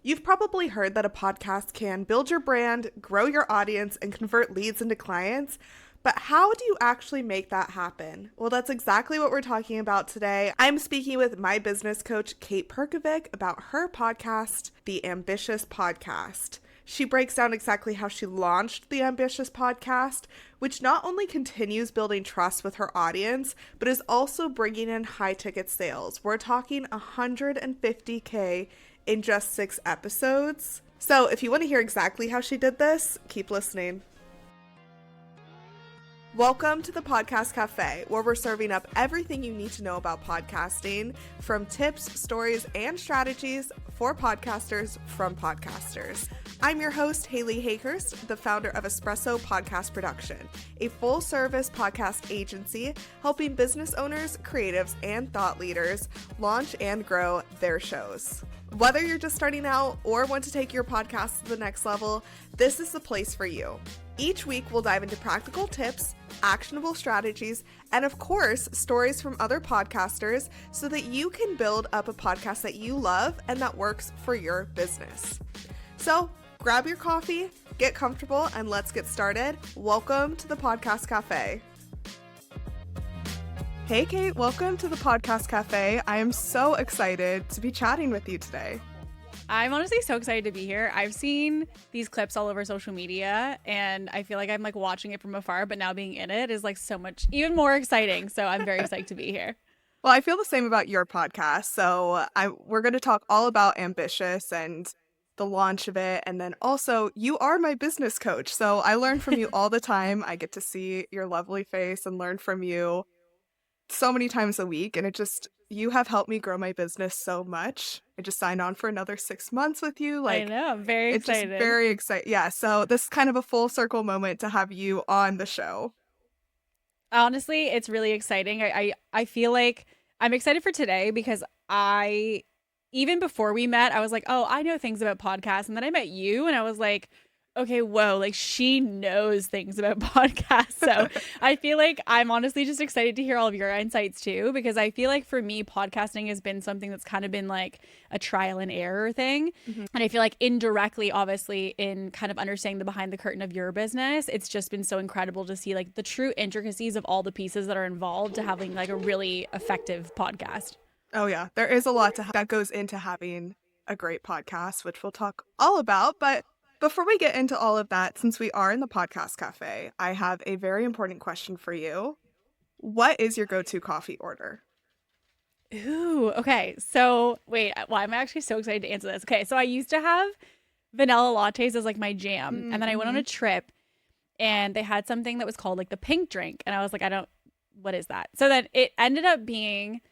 You've probably heard that a podcast can build your brand, grow your audience, and convert leads into clients. But how do you actually make that happen? Well, that's exactly what we're talking about today. I'm speaking with my business coach, Kate Perkovic, about her podcast, The Ambitious Podcast. She breaks down exactly how she launched the Ambitious Podcast, which not only continues building trust with her audience, but is also bringing in high-ticket sales. We're talking $150K in just 6 episodes. So if you want to hear exactly how she did this, keep listening. Welcome to the Podcast Cafe, where we're serving up everything you need to know about podcasting, from tips, stories, and strategies for podcasters from podcasters. I'm your host, Haley Hayhurst, the founder of Espresso Podcast Production, a full-service podcast agency helping business owners, creatives, and thought leaders launch and grow their shows. Whether you're just starting out or want to take your podcast to the next level, this is the place for you. Each week, we'll dive into practical tips, actionable strategies, and of course, stories from other podcasters so that you can build up a podcast that you love and that works for your business. So grab your coffee, get comfortable, and let's get started. Welcome to the Podcast Cafe. Hey, Kate, welcome to the Podcast Cafe. I am so excited to be chatting with you today. I'm honestly so excited to be here. I've seen these clips all over social media and I feel like I'm like watching it from afar, but now being in it is like so much even more exciting. So I'm very psyched to be here. Well, I feel the same about your podcast. So we're going to talk all about Ambitious and the launch of it. And then also you are my business coach. So I learn from you all the time. I get to see your lovely face and learn from you so many times a week. And you have helped me grow my business so much. I just signed on for another 6 months with you. I know, I'm very excited. It's just very exciting. Yeah, so this is kind of a full circle moment to have you on the show. Honestly, it's really exciting. I feel like I'm excited for today because even before we met, I was like, oh, I know things about podcasts. And then I met you and I was like, okay, whoa, like she knows things about podcasts. So I feel like I'm honestly just excited to hear all of your insights too, because I feel like for me, podcasting has been something that's kind of been like a trial and error thing. Mm-hmm. And I feel like indirectly, obviously, in kind of understanding the behind the curtain of your business, it's just been so incredible to see like the true intricacies of all the pieces that are involved to having like a really effective podcast. Oh yeah, there is a lot that goes into having a great podcast, which we'll talk all about. But before we get into all of that, since we are in the Podcast Cafe, I have a very important question for you. What is your go-to coffee order? Ooh, okay. So wait, well, I'm actually so excited to answer this. Okay, so I used to have vanilla lattes as like my jam. Mm-hmm. And then I went on a trip and they had something that was called like the pink drink. And I was like, what is that? So then it ended up being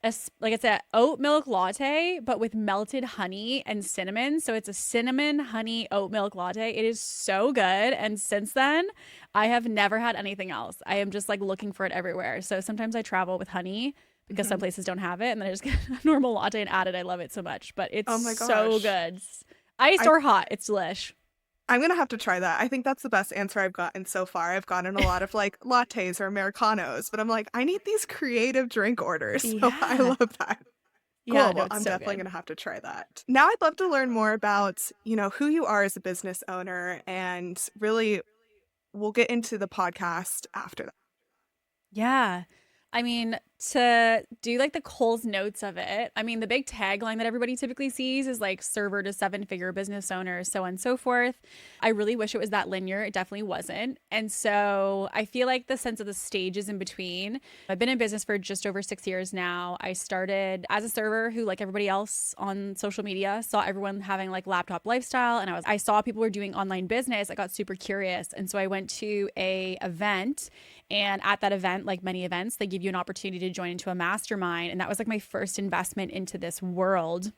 it's an oat milk latte, but with melted honey and cinnamon. So it's a cinnamon honey oat milk latte. It is so good. And since then, I have never had anything else. I am just like looking for it everywhere. So sometimes I travel with honey because some places don't have it. And then I just get a normal latte and add it. I love it so much. But it's so good. Iced or hot. It's delish. I'm going to have to try that. I think that's the best answer I've gotten so far. I've gotten a lot of like lattes or Americanos, but I'm like, I need these creative drink orders. So yeah. I love that. Cool. Yeah, well, I'm definitely going to have to try that. Now I'd love to learn more about, who you are as a business owner, and really we'll get into the podcast after that. Yeah. I mean, to do like the Coles notes of it, I mean, the big tagline that everybody typically sees is like server to 7-figure business owner, so on and so forth. I really wish it was that linear. It definitely wasn't. And so I feel like the sense of the stages in between. I've been in business for just over 6 years now. I started as a server who, like everybody else on social media, saw everyone having like laptop lifestyle. And I saw people were doing online business. I got super curious. And so I went to a event. And at that event, like many events, they give you an opportunity to join into a mastermind. And that was like my first investment into this world.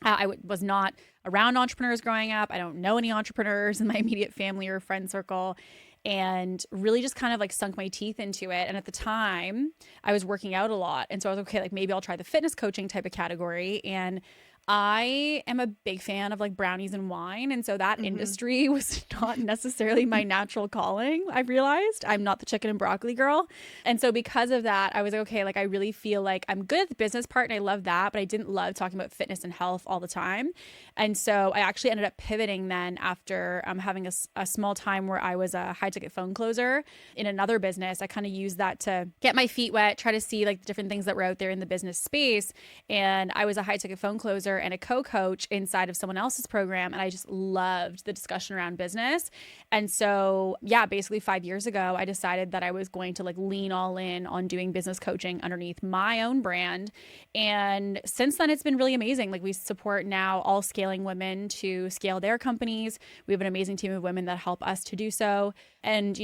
I was not around entrepreneurs growing up. I don't know any entrepreneurs in my immediate family or friend circle. And really just kind of like sunk my teeth into it. And at the time, I was working out a lot. And so I was okay, like maybe I'll try the fitness coaching type of category. And I am a big fan of like brownies and wine. And so that Mm-hmm. industry was not necessarily my natural calling. I realized I'm not the chicken and broccoli girl. And so because of that, I was like, okay, like I really feel like I'm good at the business part and I love that, but I didn't love talking about fitness and health all the time. And so I actually ended up pivoting then after having a small time where I was a high ticket phone closer in another business. I kind of used that to get my feet wet, try to see like the different things that were out there in the business space. And I was a high ticket phone closer and a co-coach inside of someone else's program. And I just loved the discussion around business. And so, yeah, basically 5 years ago, I decided that I was going to like lean all in on doing business coaching underneath my own brand. And since then, it's been really amazing. Like we support now all scaling women to scale their companies. We have an amazing team of women that help us to do so. And,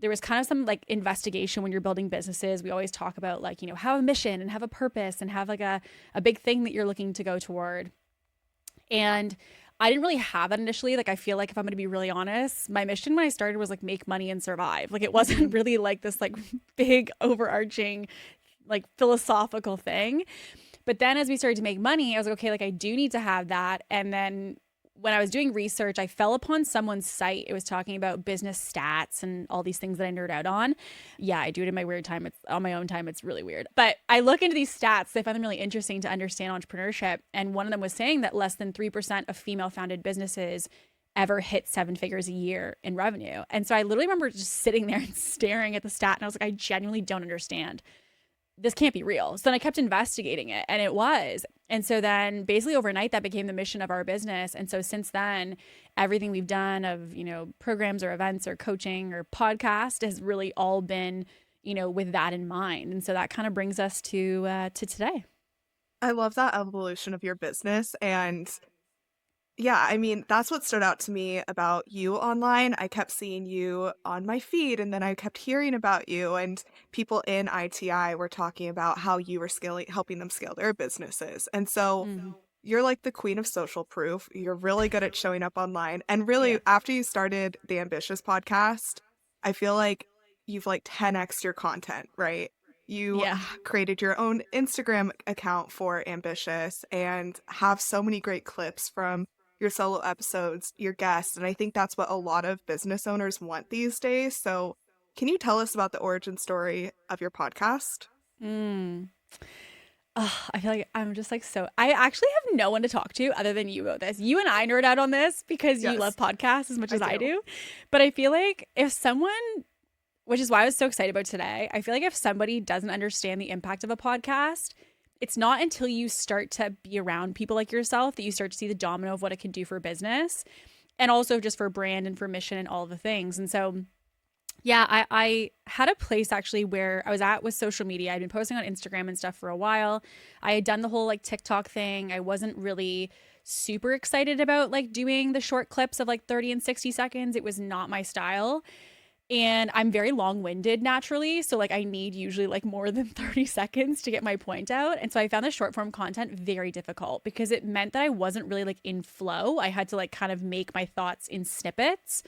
there was kind of some like investigation when you're building businesses. We always talk about like, have a mission and have a purpose and have like a big thing that you're looking to go toward. And I didn't really have that initially. Like, I feel like if I'm going to be really honest, my mission when I started was like make money and survive. Like, it wasn't really like this like big overarching like philosophical thing. But then as we started to make money, I was like, okay, like I do need to have that. And then when I was doing research, I fell upon someone's site. It was talking about business stats and all these things that I nerd out on. Yeah, I do it in my weird time. It's on my own time. It's really weird. But I look into these stats. I find them really interesting to understand entrepreneurship. And one of them was saying that less than 3% of female founded businesses ever hit 7 figures a year in revenue. And so I literally remember just sitting there and staring at the stat. And I was like, I genuinely don't understand. This can't be real. So then I kept investigating it, and it was. And so then basically overnight that became the mission of our business. And so since then, everything we've done of, programs or events or coaching or podcast has really all been, with that in mind. And so that kind of brings us to today. I love that evolution of your business. And yeah, I mean, that's what stood out to me about you online. I kept seeing you on my feed, and then I kept hearing about you, and people in ITI were talking about how you were helping them scale their businesses. And so you're like the queen of social proof. You're really good at showing up online. And really, after you started the Ambitious podcast, I feel like you've like 10x your content, right? You created your own Instagram account for Ambitious and have so many great clips from your solo episodes, your guests, and I think that's what a lot of business owners want these days. So can you tell us about the origin story of your podcast? I feel like I'm just like I actually have no one to talk to other than you about this. You and I nerd out on this because you love podcasts as much as I do. But I feel like if someone, which is why I was so excited about today, I feel like if somebody doesn't understand the impact of a podcast, it's not until you start to be around people like yourself that you start to see the domino of what it can do for business and also just for brand and for mission and all the things. And so, yeah, I had a place actually where I was at with social media. I'd been posting on Instagram and stuff for a while. I had done the whole like TikTok thing. I wasn't really super excited about like doing the short clips of like 30 and 60 seconds. It was not my style. And I'm very long-winded naturally. So like I need usually like more than 30 seconds to get my point out. And so I found the short form content very difficult because it meant that I wasn't really like in flow. I had to like kind of make my thoughts in snippets.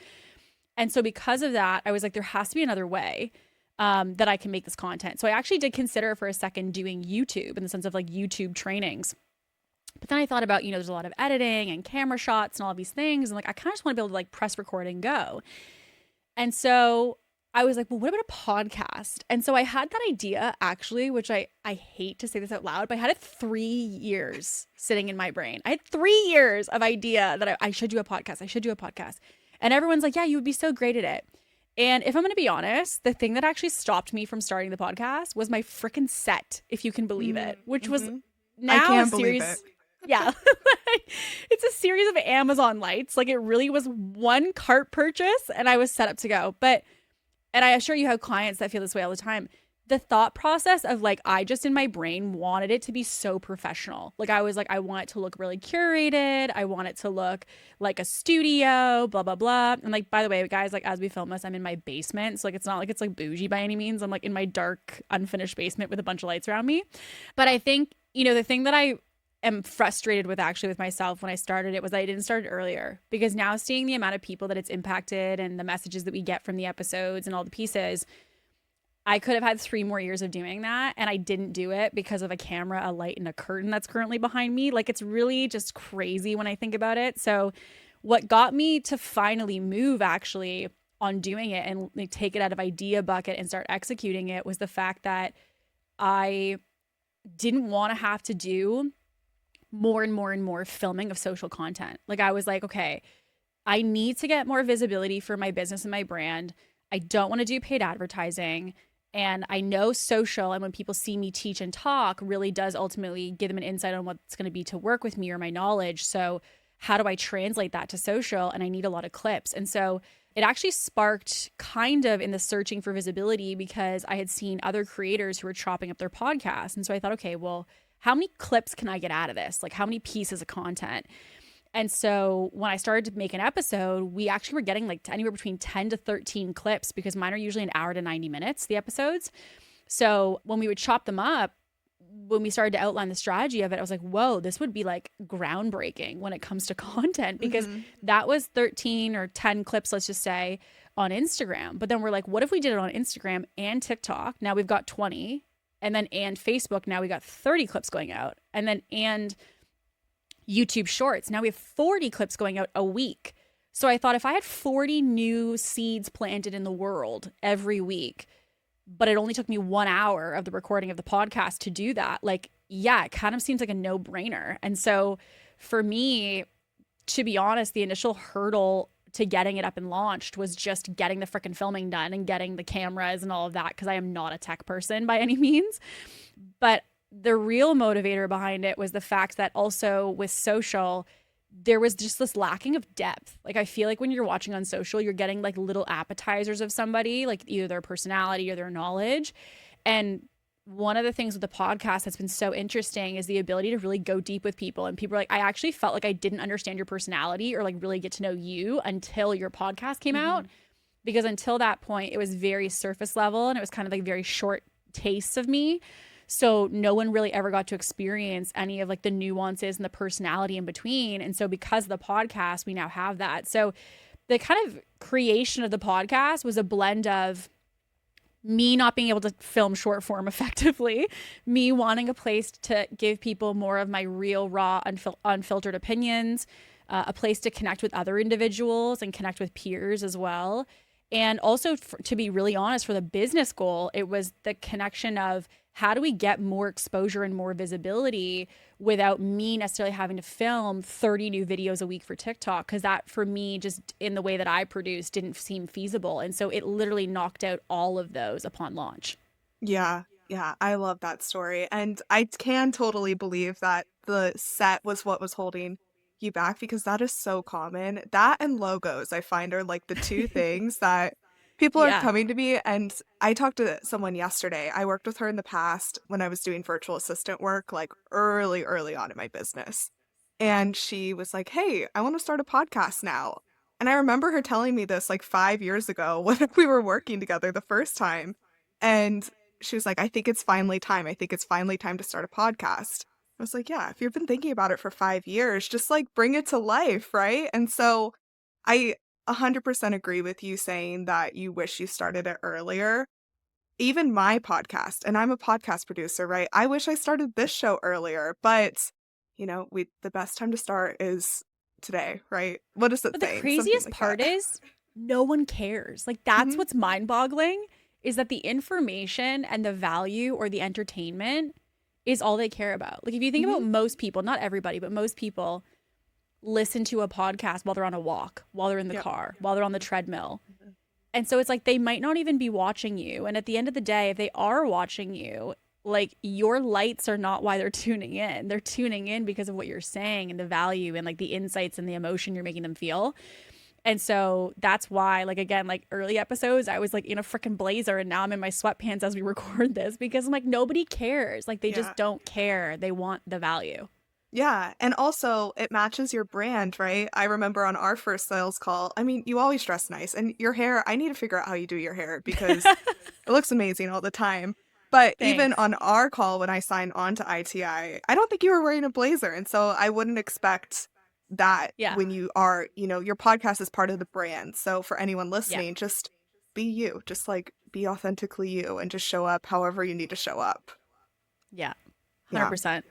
And so because of that, I was like, there has to be another way that I can make this content. So I actually did consider for a second doing YouTube in the sense of like YouTube trainings. But then I thought about, there's a lot of editing and camera shots and all of these things. And like, I kind of just want to be able to like press record and go. And so I was like, well, what about a podcast? And so I had that idea actually, which I hate to say this out loud, but I had it 3 years sitting in my brain. I had 3 years of idea that I should do a podcast. I should do a podcast. And everyone's like, yeah, you would be so great at it. And if I'm going to be honest, the thing that actually stopped me from starting the podcast was my freaking set, if you can believe it, which was now a series. Yeah. It's a series of Amazon lights. Like it really was one cart purchase and I was set up to go. And I assure you have clients that feel this way all the time. The thought process of like, I just in my brain wanted it to be so professional. Like I was like, I want it to look really curated. I want it to look like a studio, blah, blah, blah. And like, by the way, guys, like as we film this, I'm in my basement. So like, it's not like it's like bougie by any means. I'm like in my dark, unfinished basement with a bunch of lights around me. But I think, the thing that I am frustrated with actually with myself when I started it was I didn't start it earlier, because now seeing the amount of people that it's impacted and the messages that we get from the episodes and all the pieces, I could have had 3 more years of doing that, and I didn't do it because of a camera, a light, and a curtain that's currently behind me. Like, it's really just crazy when I think about it. So what got me to finally move actually on doing it and like, take it out of idea bucket and start executing it was the fact that I didn't want to have to do more and more and more filming of social content. Like, I was like, okay, I need to get more visibility for my business and my brand. I don't want to do paid advertising. And I know social, and when people see me teach and talk, really does ultimately give them an insight on what's going to be to work with me or my knowledge. So, how do I translate that to social? And I need a lot of clips. And so, it actually sparked kind of in the searching for visibility because I had seen other creators who were chopping up their podcasts. And so I thought, okay, well, how many clips can I get out of this? Like, how many pieces of content? And so when I started to make an episode, we actually were getting like anywhere between 10 to 13 clips because mine are usually an hour to 90 minutes, the episodes. So when we would chop them up, when we started to outline the strategy of it, I was like, whoa, this would be like groundbreaking when it comes to content because that was 13 or 10 clips, let's just say, on Instagram. But then we're like, what if we did it on Instagram and TikTok? Now we've got 20. And then and Facebook, now we got 30 clips going out. And then and YouTube Shorts. Now we have 40 clips going out a week. So I thought if I had 40 new seeds planted in the world every week, but it only took me 1 hour of the recording of the podcast to do that, like, yeah, it kind of seems like a no-brainer. And so for me, to be honest, the initial hurdle to getting it up and launched was just getting the freaking filming done and getting the cameras and all of that because I am not a tech person by any means. But the real motivator behind it was the fact that also with social, there was just this lacking of depth. Like, I feel like when you're watching on social, you're getting like little appetizers of somebody, like either their personality or their knowledge. And one of the things with the podcast that's been so interesting is the ability to really go deep with people. And people are like, I actually felt like I didn't understand your personality or like really get to know you until your podcast came out. Because until that point, it was very surface level and it was kind of like very short tastes of me. So no one really ever got to experience any of like the nuances and the personality in between. And so because of the podcast, we now have that. So the kind of creation of the podcast was a blend of me not being able to film short form effectively, me wanting a place to give people more of my real, raw, unfiltered opinions, a place to connect with other individuals and connect with peers as well. And also, to be really honest, for the business goal, it was the connection of how do we get more exposure and more visibility without me necessarily having to film 30 new videos a week for TikTok? Because that, for me, just in the way that I produced, didn't seem feasible. And so it literally knocked out all of those upon launch. Yeah, yeah, I love that story. And I can totally believe that the set was what was holding you back because that is so common. That and logos, I find, are like the two things that people are Yeah. coming to me. And I talked to someone yesterday. I worked with her in the past when I was doing virtual assistant work, like early on in my business. And she was like, hey, I want to start a podcast now. And I remember her telling me this like 5 years ago when we were working together the first time. And she was like, I think it's finally time. I think it's finally time to start a podcast. I was like, yeah, if you've been thinking about it for 5 years, just like bring it to life, right? And so I 100% agree with you saying that you wish you started it earlier. Even my podcast, and I'm a podcast producer, right? I wish I started this show earlier, but the best time to start is today, right? What is it But the saying? Something craziest like part that. is no one cares. Like, that's Mhm. what's mind-boggling, is that the information and the value or the entertainment is all they care about. Like, if you think about Mhm. most people, not everybody, but most people listen to a podcast while they're on a walk, while they're in the Yep. car, while they're on the treadmill. And so it's like they might not even be watching you. And at the end of the day, if they are watching you, like, your lights are not why they're tuning in. They're tuning in because of what you're saying and the value and like the insights and the emotion you're making them feel. And so that's why, like, again, like early episodes, I was like in a freaking blazer and now I'm in my sweatpants as we record this because I'm like, nobody cares. Like, they Yeah. just don't care. They want the value. Yeah. And also, it matches your brand, right? I remember on our first sales call, I mean, you always dress nice. And your hair, I need to figure out how you do your hair because it looks amazing all the time. But even Thanks. on our call, when I signed on to ITI, I don't think you were wearing a blazer. And so I wouldn't expect that Yeah. when you are, your podcast is part of the brand. So for anyone Yeah. listening, just be you, just like be authentically you and just show up however you need to show up. Yeah, Yeah. 100%.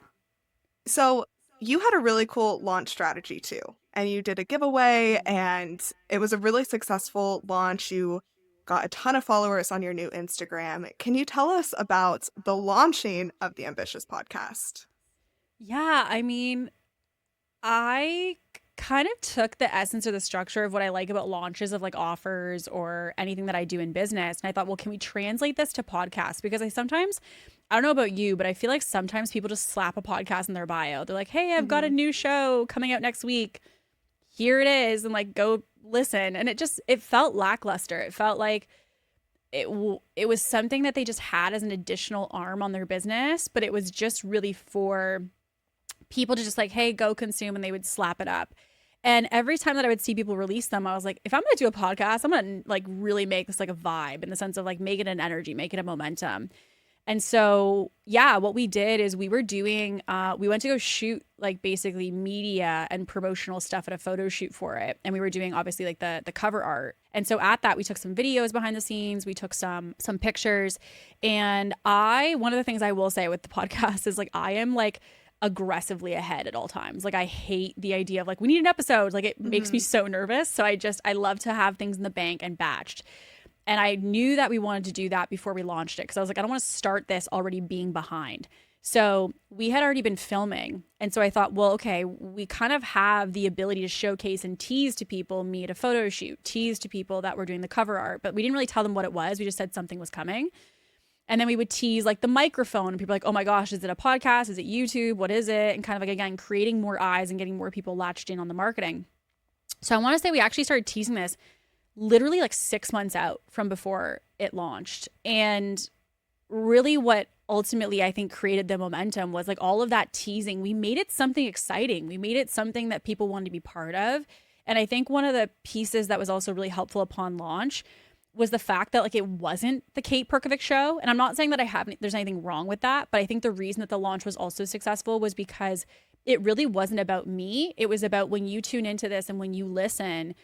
So you had a really cool launch strategy too, and you did a giveaway, and it was a really successful launch. You got a ton of followers on your new Instagram. Can you tell us about the launching of the Ambitious podcast? Yeah, I mean, I kind of took the essence or the structure of what I like about launches of like offers or anything that I do in business. And I thought, well, can we translate this to podcasts? Because I don't know about you, but I feel like sometimes people just slap a podcast in their bio. They're like, hey, I've got a new show coming out next week. Here it is. And like, go listen. And it felt lackluster. It felt like it was something that they just had as an additional arm on their business, but it was just really for people to just like, hey, go consume, and they would slap it up. And every time that I would see people release them, I was like, if I'm going to do a podcast, I'm going to like really make this like a vibe, in the sense of like make it an energy, make it a momentum. And so, yeah, what we did is we went to go shoot like basically media and promotional stuff at a photo shoot for it. And we were doing obviously like the cover art. And so at that, we took some videos behind the scenes, we took some pictures. And one of the things I will say with the podcast is like, I am like aggressively ahead at all times. Like I hate the idea of like, we need an episode. Like it makes me so nervous. So I love to have things in the bank and batched. And I knew that we wanted to do that before we launched it, because I was like, I don't want to start this already being behind. So we had already been filming. And so I thought, well, okay, we kind of have the ability to showcase and tease to people me at a photo shoot, tease to people that we're doing the cover art, but we didn't really tell them what it was. We just said something was coming. And then we would tease like the microphone, and people were like, oh my gosh, is it a podcast? Is it YouTube? What is it? And kind of like, again, creating more eyes and getting more people latched in on the marketing. So I want to say we actually started teasing this literally like 6 months out from before it launched. And really what ultimately I think created the momentum was like all of that teasing. We made it something exciting. We made it something that people wanted to be part of. And I think one of the pieces that was also really helpful upon launch was the fact that like it wasn't the Kate Perkovic show. And I'm not saying that there's anything wrong with that, but I think the reason that the launch was also successful was because it really wasn't about me. It was about, when you tune into this and when you listen,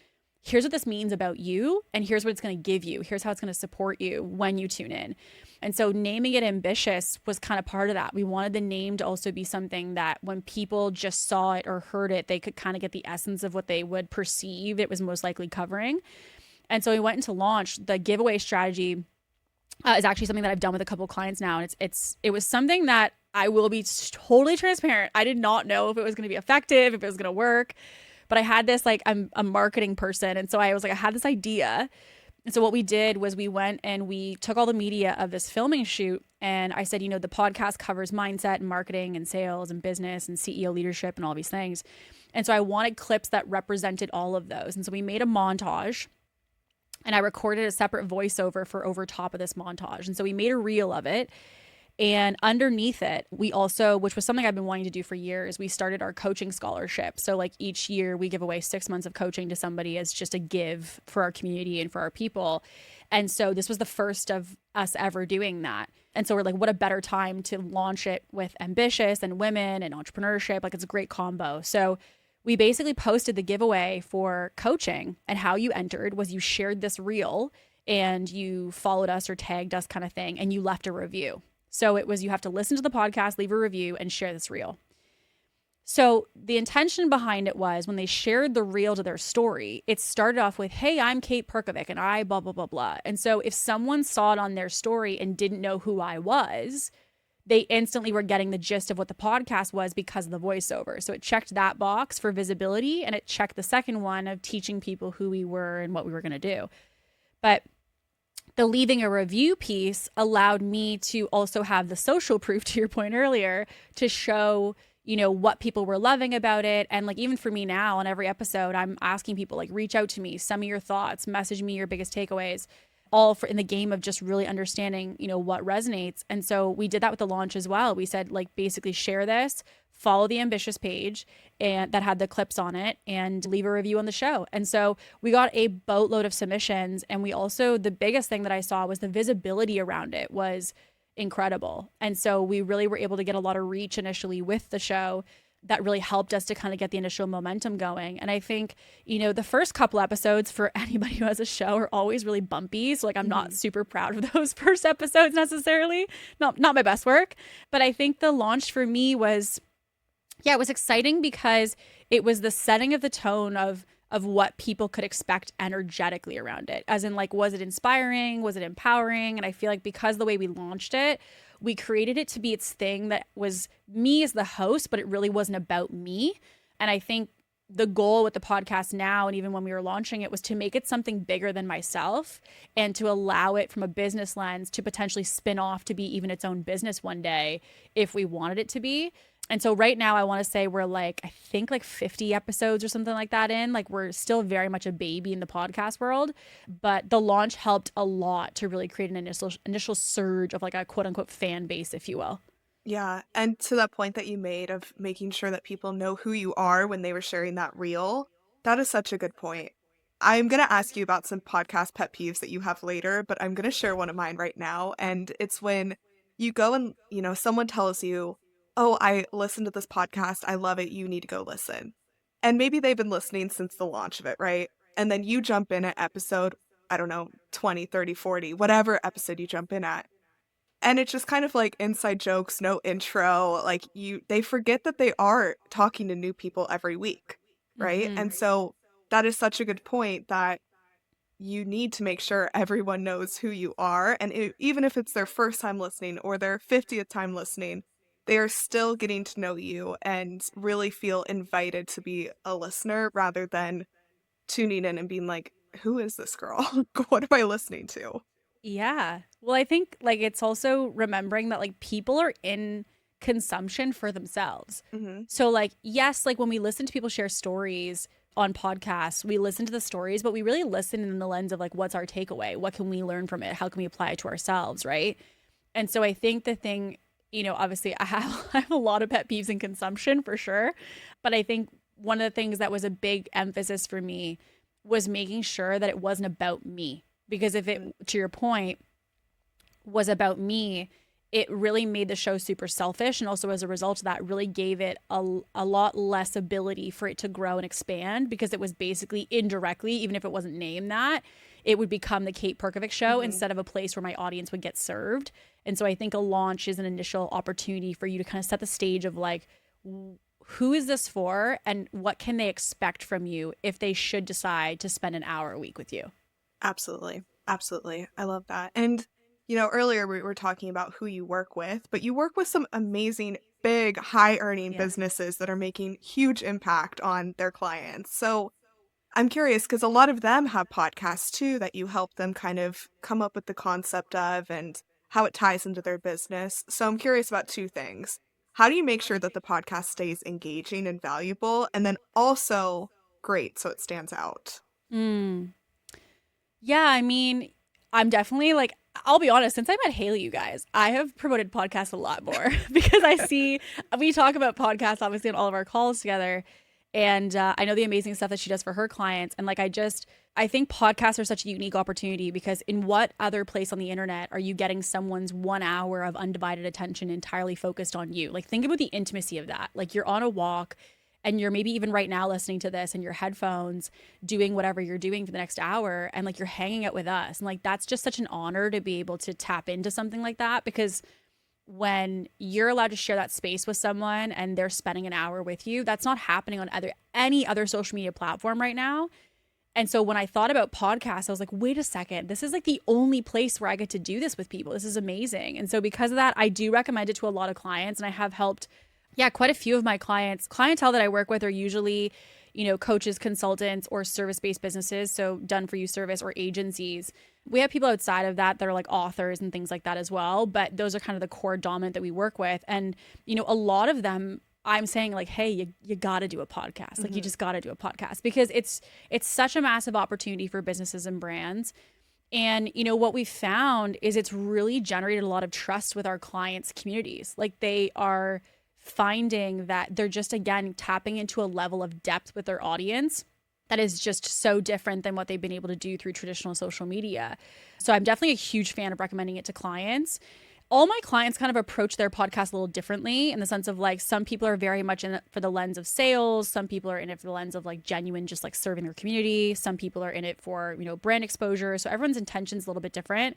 here's what this means about you, and here's what it's going to give you. Here's how it's going to support you when you tune in. And so naming it Ambitious was kind of part of that. We wanted the name to also be something that when people just saw it or heard it, they could kind of get the essence of what they would perceive it was most likely covering. And so we went into launch. The giveaway strategy is actually something that I've done with a couple of clients now. And it was something that I will be totally transparent. I did not know if it was going to be effective, if it was going to work. But I had this, like, I'm a marketing person. And so I was like, I had this idea. And so what we did was we went and we took all the media of this filming shoot. And I said, the podcast covers mindset and marketing and sales and business and CEO leadership and all these things. And so I wanted clips that represented all of those. And so we made a montage, and I recorded a separate voiceover for over top of this montage. And so we made a reel of it. And underneath it, we also, which was something I've been wanting to do for years, we started our coaching scholarship. So like each year we give away 6 months of coaching to somebody as just a give for our community and for our people. And so this was the first of us ever doing that. And so we're like, what a better time to launch it with Ambitious and women and entrepreneurship. Like it's a great combo. So we basically posted the giveaway for coaching, and how you entered was you shared this reel and you followed us or tagged us kind of thing, and you left a review. So it was, you have to listen to the podcast, leave a review, and share this reel. So the intention behind it was, when they shared the reel to their story, it started off with, hey, I'm Kate Perkovic and I blah, blah, blah, blah. And so if someone saw it on their story and didn't know who I was, they instantly were getting the gist of what the podcast was because of the voiceover. So it checked that box for visibility, and it checked the second one of teaching people who we were and what we were going to do. But the leaving a review piece allowed me to also have the social proof, to your point earlier, to show, what people were loving about it. And like, even for me now, on every episode, I'm asking people, like, reach out to me, send me your thoughts, message me your biggest takeaways, all for in the game of just really understanding, what resonates. And so we did that with the launch as well. We said, like, basically share this, follow the Ambitious page and that had the clips on it, and leave a review on the show. And so we got a boatload of submissions. And we also, the biggest thing that I saw was the visibility around it was incredible. And so we really were able to get a lot of reach initially with the show. that really helped us to kind of get the initial momentum going. And I think, the first couple episodes for anybody who has a show are always really bumpy. So like I'm not super proud of those first episodes necessarily. Not my best work. But I think the launch for me was, it was exciting because it was the setting of the tone of what people could expect energetically around it. As in, like, was it inspiring? Was it empowering? And I feel like because the way we launched it, we created it to be its thing that was me as the host, but it really wasn't about me. And I think the goal with the podcast now, and even when we were launching it, was to make it something bigger than myself and to allow it from a business lens to potentially spin off to be even its own business one day if we wanted it to be. And so right now I want to say we're like, I think like 50 episodes or something like that in. Like we're still very much a baby in the podcast world, but the launch helped a lot to really create an initial surge of like a quote unquote fan base, if you will. Yeah. And to that point that you made of making sure that people know who you are when they were sharing that reel, that is such a good point. I'm going to ask you about some podcast pet peeves that you have later, but I'm going to share one of mine right now. And it's when you go and, someone tells you, oh, I listened to this podcast. I love it. You need to go listen. And maybe they've been listening since the launch of it, right? And then you jump in at episode, I don't know, 20, 30, 40, whatever episode you jump in at. And it's just kind of like inside jokes, no intro. Like they forget that they are talking to new people every week, right? Mm-hmm. And so that is such a good point that you need to make sure everyone knows who you are. And even if it's their first time listening or their 50th time listening, they are still getting to know you and really feel invited to be a listener rather than tuning in and being like, who is this girl? What am I listening to? Yeah. Well, I think like it's also remembering that like people are in consumption for themselves. Mm-hmm. So like, yes, like when we listen to people share stories on podcasts, we listen to the stories, but we really listen in the lens of like, what's our takeaway? What can we learn from it? How can we apply it to ourselves? Right. And so I think the thing, obviously I have a lot of pet peeves in consumption for sure. But I think one of the things that was a big emphasis for me was making sure that it wasn't about me. Because if it, to your point, was about me, it really made the show super selfish. And also as a result of that, really gave it a lot less ability for it to grow and expand, because it was basically indirectly, even if it wasn't named that, it would become the Kate Perkovic show instead of a place where my audience would get served. And so I think a launch is an initial opportunity for you to kind of set the stage of like, who is this for and what can they expect from you if they should decide to spend an hour a week with you? Absolutely. Absolutely. I love that. And, earlier we were talking about who you work with, but you work with some amazing, big, high-earning businesses that are making huge impact on their clients. So I'm curious because a lot of them have podcasts too that you help them kind of come up with the concept of and how it ties into their business. So I'm curious about two things. How do you make sure that the podcast stays engaging and valuable, and then also great so it stands out? Yeah, I mean, I'm definitely like, I'll be honest, since I met Haley, you guys, I have promoted podcasts a lot more because we talk about podcasts obviously on all of our calls together. And I know the amazing stuff that she does for her clients. And like, I think podcasts are such a unique opportunity because in what other place on the internet are you getting someone's 1 hour of undivided attention entirely focused on you? Like, think about the intimacy of that. Like, you're on a walk and you're maybe even right now listening to this in your headphones, doing whatever you're doing for the next hour. And like, you're hanging out with us. And like, that's just such an honor to be able to tap into something like that, because when you're allowed to share that space with someone and they're spending an hour with you, that's not happening on any other social media platform right now. And so when I thought about podcasts, I was like, wait a second, this is like the only place where I get to do this with people. This is amazing. And so because of that, I do recommend it to a lot of clients, and I have helped quite a few of my clientele that I work with are usually, coaches, consultants, or service-based businesses. So done for you service or agencies. We have people outside of that that are like authors and things like that as well. But those are kind of the core dominant that we work with. And, a lot of them, I'm saying like, hey, you got to do a podcast. Like, you just got to do a podcast because it's such a massive opportunity for businesses and brands. And, what we found is it's really generated a lot of trust with our clients' communities. Like, they are finding that they're just, again, tapping into a level of depth with their audience that is just so different than what they've been able to do through traditional social media. So I'm definitely a huge fan of recommending it to clients. all my clients kind of approach their podcast a little differently, in the sense of like, some people are very much in it for the lens of sales. Some people are in it for the lens of like genuine, just like serving their community. Some people are in it for, brand exposure. So everyone's intention is a little bit different.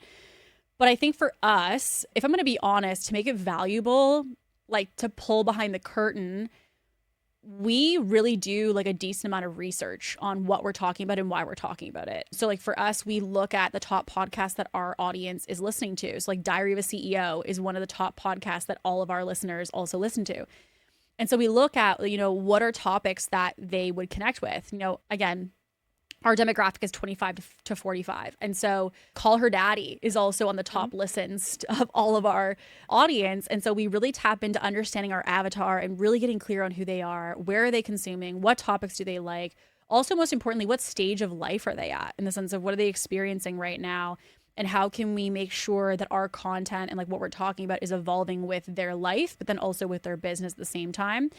But I think for us, if I'm going to be honest, to make it valuable, like to pull behind the curtain, we really do like a decent amount of research on what we're talking about and why we're talking about it. So like for us, we look at the top podcasts that our audience is listening to. So like Diary of a CEO is one of the top podcasts that all of our listeners also listen to. And so we look at, what are topics that they would connect with. Again, our demographic is 25 to 45. And so Call Her Daddy is also on the top listens of all of our audience. And so we really tap into understanding our avatar and really getting clear on who they are, where are they consuming, what topics do they like? Also, most importantly, what stage of life are they at, in the sense of what are they experiencing right now? And how can we make sure that our content and like what we're talking about is evolving with their life, but then also with their business at the same time?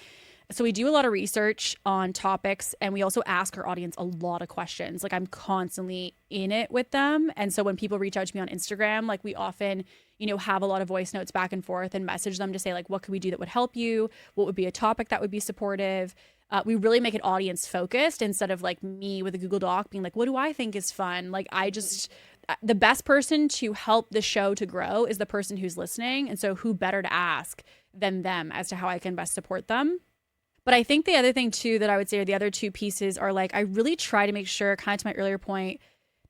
So we do a lot of research on topics, and we also ask our audience a lot of questions. Like I'm constantly in it with them. And so when people reach out to me on Instagram, like we often, have a lot of voice notes back and forth and message them to say like, what could we do that would help you? What would be a topic that would be supportive? We really make it audience focused instead of like me with a Google Doc being like, what do I think is fun? Like the best person to help the show to grow is the person who's listening. And so who better to ask than them as to how I can best support them? But I think the other thing too that I would say are the other two pieces are like, I really try to make sure, kind of to my earlier point,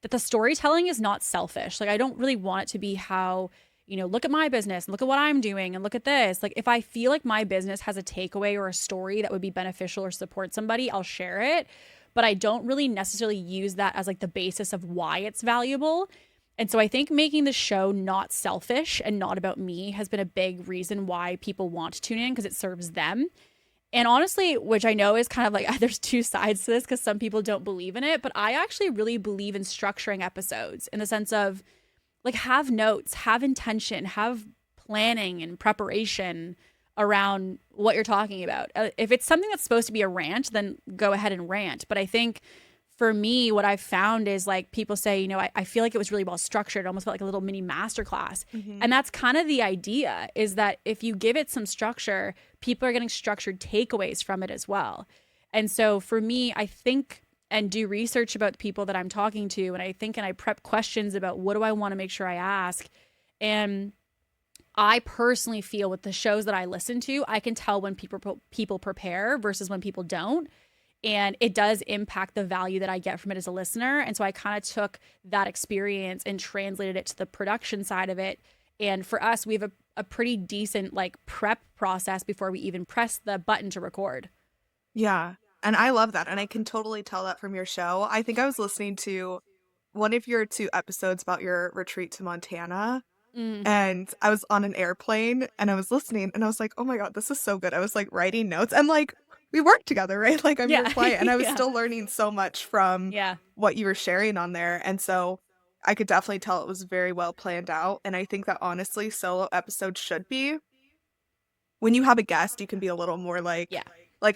that the storytelling is not selfish. Like I don't really want it to be how, look at my business and look at what I'm doing and look at this. Like if I feel like my business has a takeaway or a story that would be beneficial or support somebody, I'll share it. But I don't really necessarily use that as like the basis of why it's valuable. And so I think making the show not selfish and not about me has been a big reason why people want to tune in, because it serves them. And honestly, which I know is kind of like, there's two sides to this because some people don't believe in it, but I actually really believe in structuring episodes in the sense of like have notes, have intention, have planning and preparation around what you're talking about. If it's something that's supposed to be a rant, then go ahead and rant. But I think for me, what I've found is like people say, I feel like it was really well structured. It almost felt like a little mini masterclass. And that's kind of the idea, is that if you give it some structure, people are getting structured takeaways from it as well. And so for me, I think and do research about the people that I'm talking to. And I prep questions about what do I want to make sure I ask. And I personally feel with the shows that I listen to, I can tell when people prepare versus when people don't. And it does impact the value that I get from it as a listener. And so I kind of took that experience and translated it to the production side of it. And for us, we have a pretty decent like prep process before we even press the button to record. Yeah. And I love that. And I can totally tell that from your show. I think I was listening to one of your 2 episodes about your retreat to Montana. And I was on an airplane and I was listening and I was like, oh my God, this is so good. I was like writing notes and like, we worked together, right? Like I'm your client, and I was still learning so much from what you were sharing on there. And so I could definitely tell it was very well planned out. And I think that honestly, solo episodes should be. When you have a guest, you can be a little more like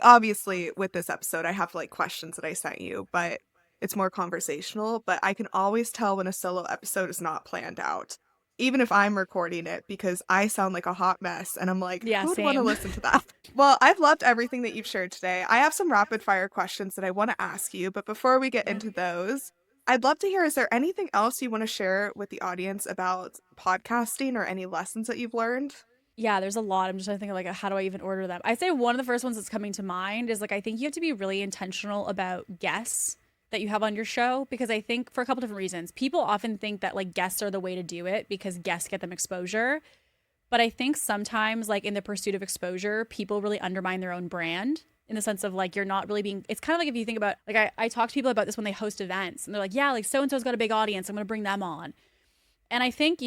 obviously with this episode, I have like questions that I sent you, but it's more conversational. But I can always tell when a solo episode is not planned out, even if I'm recording it, because I sound like a hot mess and I'm like, who would want to listen to that? Well, I've loved everything that you've shared today. I have some rapid fire questions that I want to ask you, but before we get into those, I'd love to hear, is there anything else you want to share with the audience about podcasting or any lessons that you've learned? Yeah, there's a lot. I'm just trying to think of like, how do I even order them? I'd say one of the first ones that's coming to mind is like, I think you have to be really intentional about guests that you have on your show, because I think for a couple different reasons. People often think that like guests are the way to do it because guests get them exposure. But I think sometimes like in the pursuit of exposure, people really undermine their own brand in the sense of like, you're not really being, it's kind of like if you think about, like I talk to people about this when they host events and they're like, yeah, like so-and-so's got a big audience, I'm going to bring them on. And I think,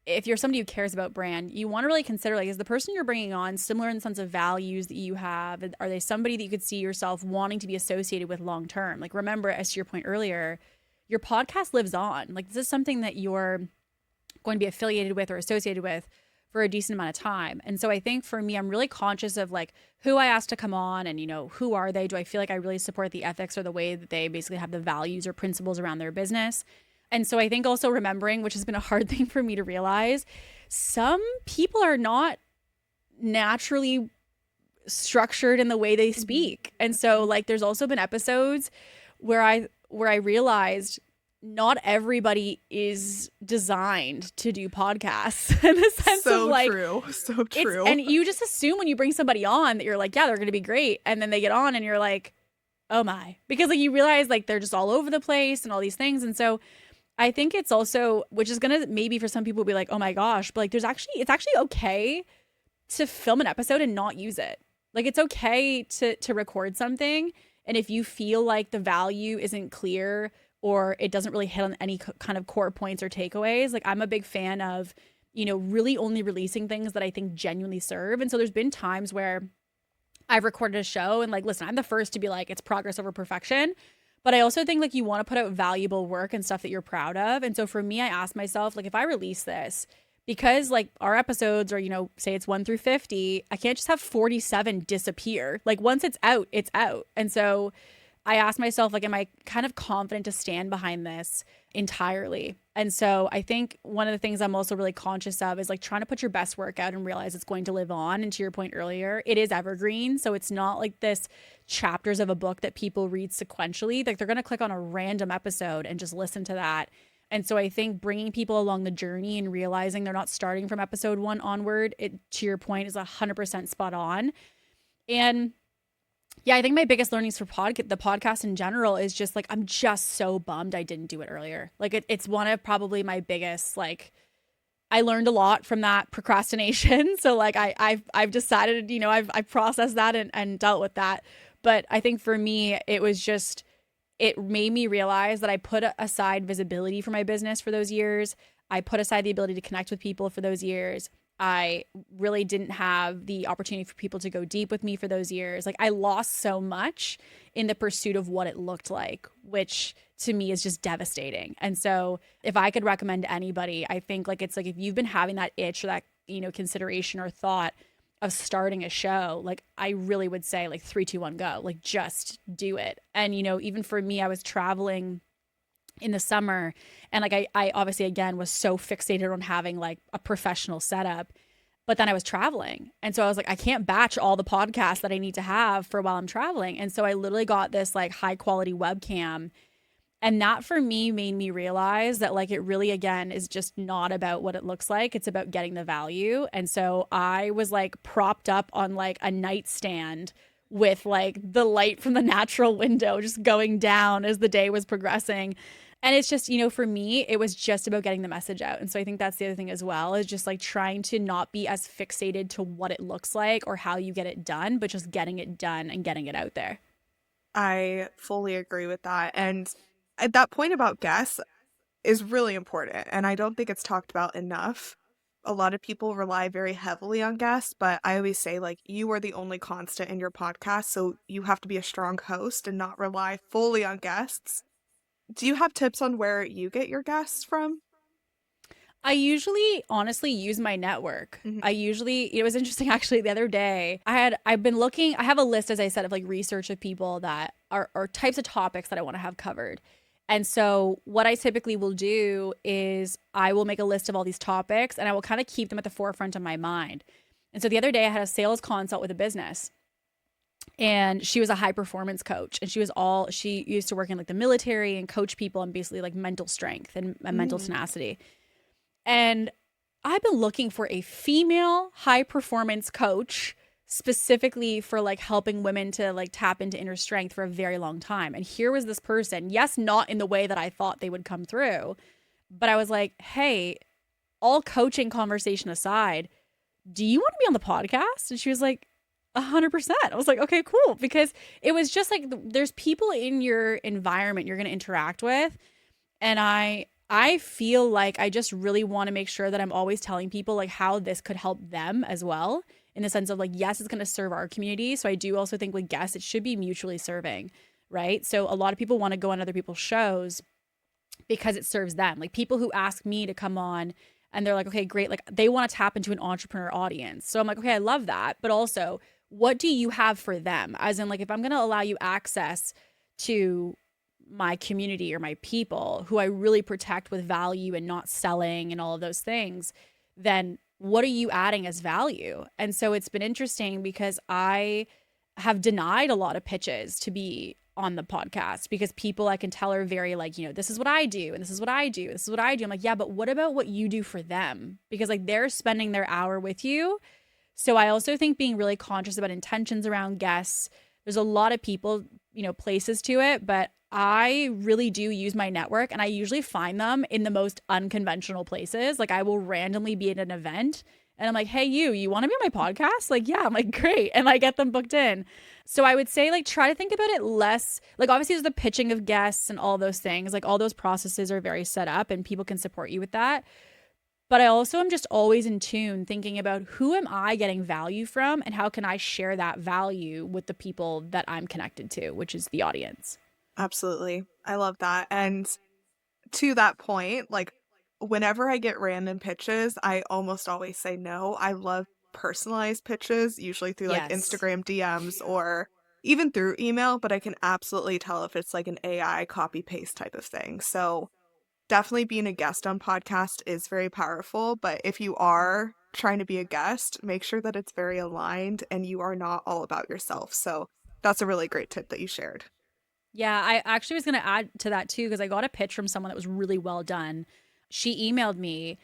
if you're somebody who cares about brand, you want to really consider like, is the person you're bringing on similar in the sense of values that you have? Are they somebody that you could see yourself wanting to be associated with long term? Like, remember, as to your point earlier, your podcast lives on. Like, this is something that you're going to be affiliated with or associated with for a decent amount of time. And so I think for me, I'm really conscious of like who I ask to come on and, who are they? Do I feel like I really support the ethics or the way that they basically have the values or principles around their business? And so I think also remembering, which has been a hard thing for me to realize, some people are not naturally structured in the way they speak. And so like there's also been episodes where I realized not everybody is designed to do podcasts in the sense of like so true. And you just assume when you bring somebody on that you're like, yeah, they're going to be great, and then they get on and you're like, oh my, because like you realize like they're just all over the place and all these things. And so I think it's also, which is going to maybe for some people be like, oh my gosh, but like it's actually okay to film an episode and not use it. Like it's okay to record something, and if you feel like the value isn't clear or it doesn't really hit on any kind of core points or takeaways, like I'm a big fan of, you know, really only releasing things that I think genuinely serve. And so there's been times where I've recorded a show and like, listen, I'm the first to be like, it's progress over perfection. But I also think like you want to put out valuable work and stuff that you're proud of. And so for me, I asked myself, like, if I release this, because like our episodes are, you know, say it's 1 through 50, I can't just have 47 disappear. Like once it's out, it's out. And so I asked myself, like, am I kind of confident to stand behind this entirely? And so I think one of the things I'm also really conscious of is like trying to put your best work out and realize it's going to live on. And to your point earlier, it is evergreen. So it's not like this chapters of a book that people read sequentially. Like they're going to click on a random episode and just listen to that. And so I think bringing people along the journey and realizing they're not starting from episode 1 onward, it, to your point, is 100% spot on. And yeah, I think my biggest learnings for the podcast in general is just like, I'm just so bummed I didn't do it earlier. Like it's one of probably my biggest, like, I learned a lot from that procrastination. So like I've decided, you know, I've processed that and dealt with that. But I think for me, it was just, it made me realize that I put aside visibility for my business for those years. I put aside the ability to connect with people for those years. I really didn't have the opportunity for people to go deep with me for those years. Like I lost so much in the pursuit of what it looked like, which to me is just devastating. And so if I could recommend to anybody, I think like it's like if you've been having that itch or that, you know, consideration or thought of starting a show, like I really would say like 3, 2, 1, go, like just do it. And, you know, even for me, I was traveling in the summer and like I obviously again was so fixated on having like a professional setup, but then I was traveling. And so I was like, I can't batch all the podcasts that I need to have for while I'm traveling. And so I literally got this like high quality webcam. And that for me made me realize that like it really, again, is just not about what it looks like. It's about getting the value. And so I was like propped up on like a nightstand with like the light from the natural window just going down as the day was progressing. And it's just, you know, for me, it was just about getting the message out. And so I think that's the other thing as well, is just like trying to not be as fixated to what it looks like or how you get it done, but just getting it done and getting it out there. I fully agree with that. And at that point about guests is really important. And I don't think it's talked about enough. A lot of people rely very heavily on guests, but I always say like you are the only constant in your podcast. So you have to be a strong host and not rely fully on guests. Do you have tips on where you get your guests from? I usually honestly use my network. It was interesting actually the other day. I've been looking, I have a list, as I said, of like research of people that are types of topics that I want to have covered. And so what I typically will do is I will make a list of all these topics and I will kind of keep them at the forefront of my mind. And so the other day I had a sales consult with a business. And she was a high performance coach, and she used to work in like the military and coach people on basically like mental strength and mental tenacity. And I've been looking for a female high performance coach specifically for like helping women to like tap into inner strength for a very long time. And here was this person, yes, not in the way that I thought they would come through, but I was like, hey, all coaching conversation aside, do you want to be on the podcast? And she was like, 100%. I was like, okay, cool. Because it was just like, there's people in your environment you're going to interact with. And I feel like I just really want to make sure that I'm always telling people like how this could help them as well. In the sense of like, yes, it's going to serve our community. So I do also think with guests, it should be mutually serving, right? So a lot of people want to go on other people's shows because it serves them. Like people who ask me to come on and they're like, okay, great. Like they want to tap into an entrepreneur audience. So I'm like, okay, I love that. But also, what do you have for them? As in like, if I'm going to allow you access to my community or my people who I really protect with value and not selling and all of those things, then what are you adding as value? And so it's been interesting because I have denied a lot of pitches to be on the podcast because people I can tell are very like, this is what I do and this is what I do. This is what I do. I'm like, yeah, but what about what you do for them? Because like they're spending their hour with you. So I also think being really conscious about intentions around guests, there's a lot of people, places to it, but I really do use my network and I usually find them in the most unconventional places. Like I will randomly be at an event and I'm like, hey, you want to be on my podcast? Like, yeah, I'm like, great. And I get them booked in. So I would say like, try to think about it less. Like obviously there's the pitching of guests and all those things. Like all those processes are very set up and people can support you with that. But I also am just always in tune thinking about who am I getting value from and how can I share that value with the people that I'm connected to, which is the audience. Absolutely. I love that. And to that point, like whenever I get random pitches, I almost always say no. I love personalized pitches, usually through like Yes. Instagram DMs or even through email, but I can absolutely tell if it's like an AI copy paste type of thing. So definitely being a guest on podcast is very powerful, but if you are trying to be a guest, make sure that it's very aligned and you are not all about yourself. So that's a really great tip that you shared. Yeah, I actually was going to add to that too, because I got a pitch from someone that was really well done. She emailed me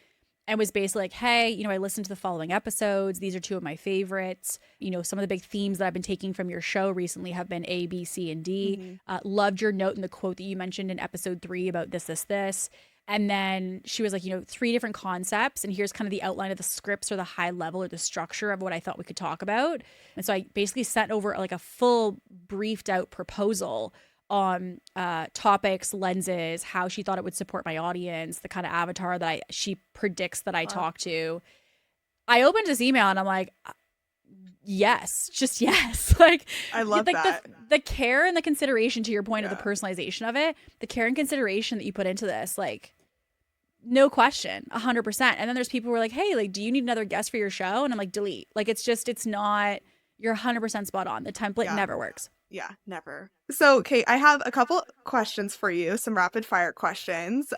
and was basically like, hey, I listened to the following episodes. These are two of my favorites. Some of the big themes that I've been taking from your show recently have been A, B, C, and D. Loved your note and the quote that you mentioned in episode 3 about this. And then she was like, 3 different concepts. And here's kind of the outline of the scripts or the high level or the structure of what I thought we could talk about. And so I basically sent over like a full briefed out proposal on topics, lenses, how she thought it would support my audience, the kind of avatar that she predicts that I talk to. I opened this email and I'm like, yes, just yes. Like I love that. The care and the consideration, to your point of the personalization of it, the care and consideration that you put into this, like no question, 100%. And then there's people who are like, hey, like, do you need another guest for your show? And I'm like, delete. Like, it's not, you're 100% spot on. The template never works. Yeah, never. So, Kate, I have a couple questions for you, some rapid fire questions.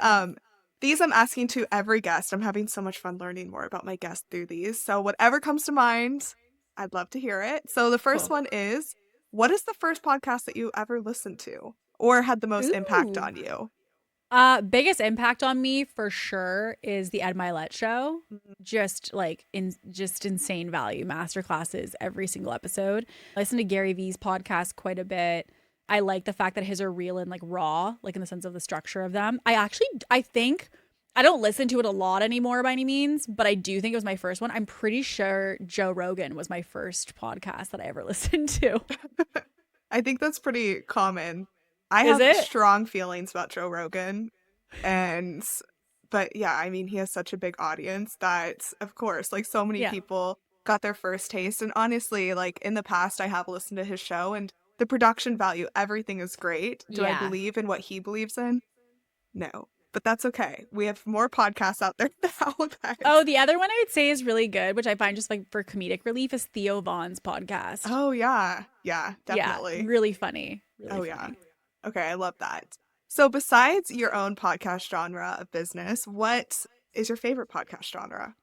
These I'm asking to every guest. I'm having so much fun learning more about my guests through these. So whatever comes to mind, I'd love to hear it. So the first one is, what is the first podcast that you ever listened to or had the most impact on you? Biggest impact on me for sure is the Ed Milet show. Just like just insane value masterclasses every single episode. I listen to Gary Vee's podcast quite a bit. I like the fact that his are real and like raw, like in the sense of the structure of them. I think I don't listen to it a lot anymore by any means, but I do think it was my first one. I'm pretty sure Joe Rogan was my first podcast that I ever listened to. I think that's pretty common. I have strong feelings about Joe Rogan, but yeah, I mean, he has such a big audience that, of course, like so many people got their first taste. And honestly, like in the past, I have listened to his show and the production value, everything is great. Do I believe in what he believes in? No, but that's okay. We have more podcasts out there now. Oh, the other one I would say is really good, which I find just like for comedic relief, is Theo Vaughn's podcast. Oh, yeah. Yeah, definitely. Yeah, really funny. Yeah. Okay, I love that. So besides your own podcast genre of business, what is your favorite podcast genre?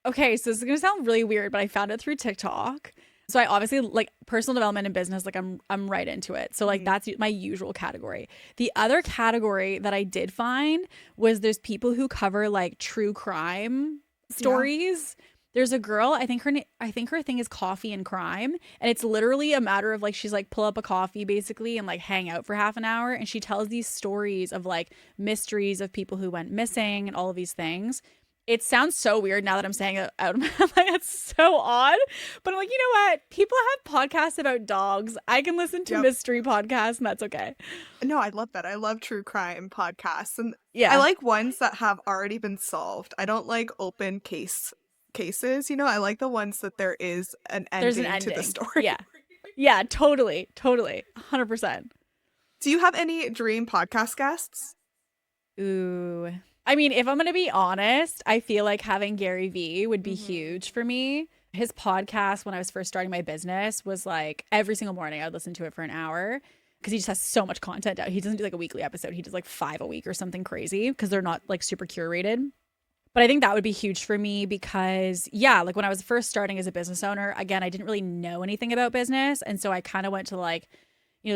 Okay, so this is going to sound really weird, but I found it through TikTok. So I obviously like personal development and business, like I'm right into it. So like that's my usual category. The other category that I did find was there's people who cover like true crime stories. Yeah. There's a girl, I think her thing is Coffee and Crime, and it's literally a matter of like she's like pull up a coffee basically and like hang out for half an hour, and she tells these stories of like mysteries of people who went missing and all of these things. It sounds so weird now that I'm saying it out of my mouth. Like, it's so odd. But I'm like, you know what? People have podcasts about dogs. I can listen to mystery podcasts, and that's okay. No, I love that. I love true crime podcasts. And I like ones that have already been solved. I don't like open cases. I like the ones that there is an ending to the story. Yeah, totally. 100%. Do you have any dream podcast guests? Ooh. I mean, if I'm going to be honest, I feel like having Gary Vee would be huge for me. His podcast when I was first starting my business was like every single morning I would listen to it for an hour. because he just has so much content out. He doesn't do like a weekly episode. He does like 5 a week or something crazy because they're not like super curated. But I think that would be huge for me because, yeah, like when I was first starting as a business owner, again, I didn't really know anything about business. And so I kind of went to like,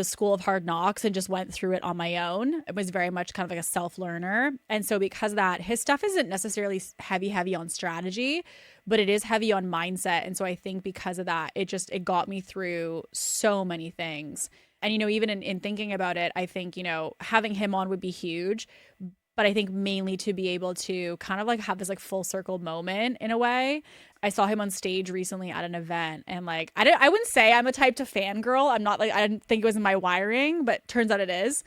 school of hard knocks and just went through it on my own. It was very much kind of like a self-learner. And so because of that, his stuff isn't necessarily heavy on strategy, but it is heavy on mindset. And so I think because of that, it got me through so many things. And, even in thinking about it, I think, having him on would be huge. But I think mainly to be able to kind of like have this like full circle moment in a way. I saw him on stage recently at an event, and like I wouldn't say I'm a type to fangirl. I'm not like, I didn't think it was in my wiring, but turns out it is.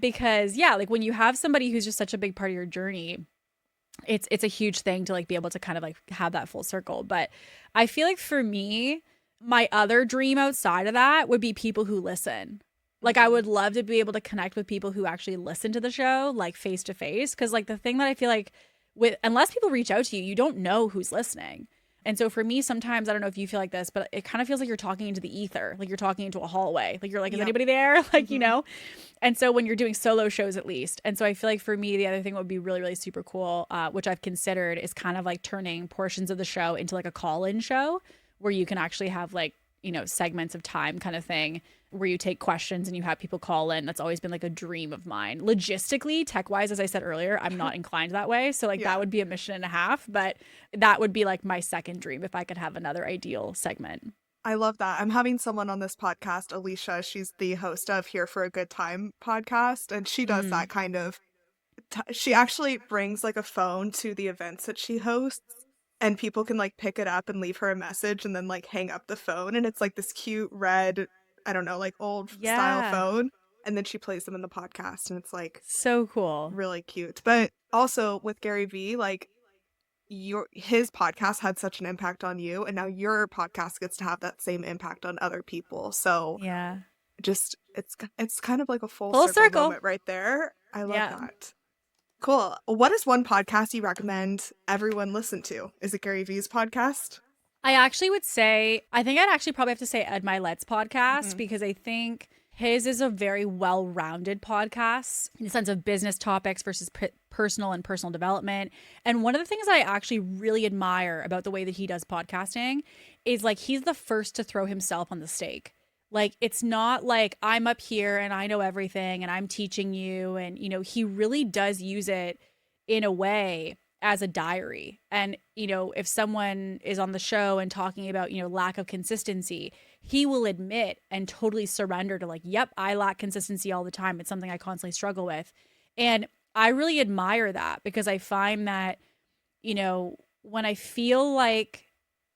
Because yeah, like when you have somebody who's just such a big part of your journey, it's a huge thing to like be able to kind of like have that full circle. But I feel like for me, my other dream outside of that would be people who listen. Like I would love to be able to connect with people who actually listen to the show, like face to face. Cause like the thing that I feel like unless people reach out to you, you don't know who's listening. And so for me, sometimes, I don't know if you feel like this, but it kind of feels like you're talking into the ether, like you're talking into a hallway. Like you're like, is anybody there? Like, And so when you're doing solo shows, at least. And so I feel like for me, the other thing that would be really, really super cool, which I've considered, is kind of like turning portions of the show into like a call-in show where you can actually have like, segments of time kind of thing where you take questions and you have people call in. That's always been like a dream of mine. Logistically, tech-wise, as I said earlier, I'm not inclined that way. So like that would be a mission and a half, but that would be like my second dream if I could have another ideal segment. I love that. I'm having someone on this podcast, Alicia. She's the host of Here for a Good Time podcast, and she does that kind of she actually brings like a phone to the events that she hosts, and people can like pick it up and leave her a message and then like hang up the phone, and it's like this cute red, I don't know, like old style phone, and then she plays them in the podcast, and it's like so cool, really cute. But also with Gary Vee, like his podcast had such an impact on you, and now your podcast gets to have that same impact on other people. So yeah, just it's kind of like a full circle moment right there. I love that. Cool. What is one podcast you recommend everyone listen to? Is it Gary Vee's podcast? I actually would say, I think I'd actually probably have to say Ed Milet's podcast, because I think his is a very well-rounded podcast in the sense of business topics versus personal and personal development. And one of the things that I actually really admire about the way that he does podcasting is like he's the first to throw himself on the stake. Like, it's not like I'm up here and I know everything and I'm teaching you. And, he really does use it in a way as a diary. And, if someone is on the show and talking about, lack of consistency, he will admit and totally surrender to like, yep, I lack consistency all the time. It's something I constantly struggle with. And I really admire that because I find that, when I feel like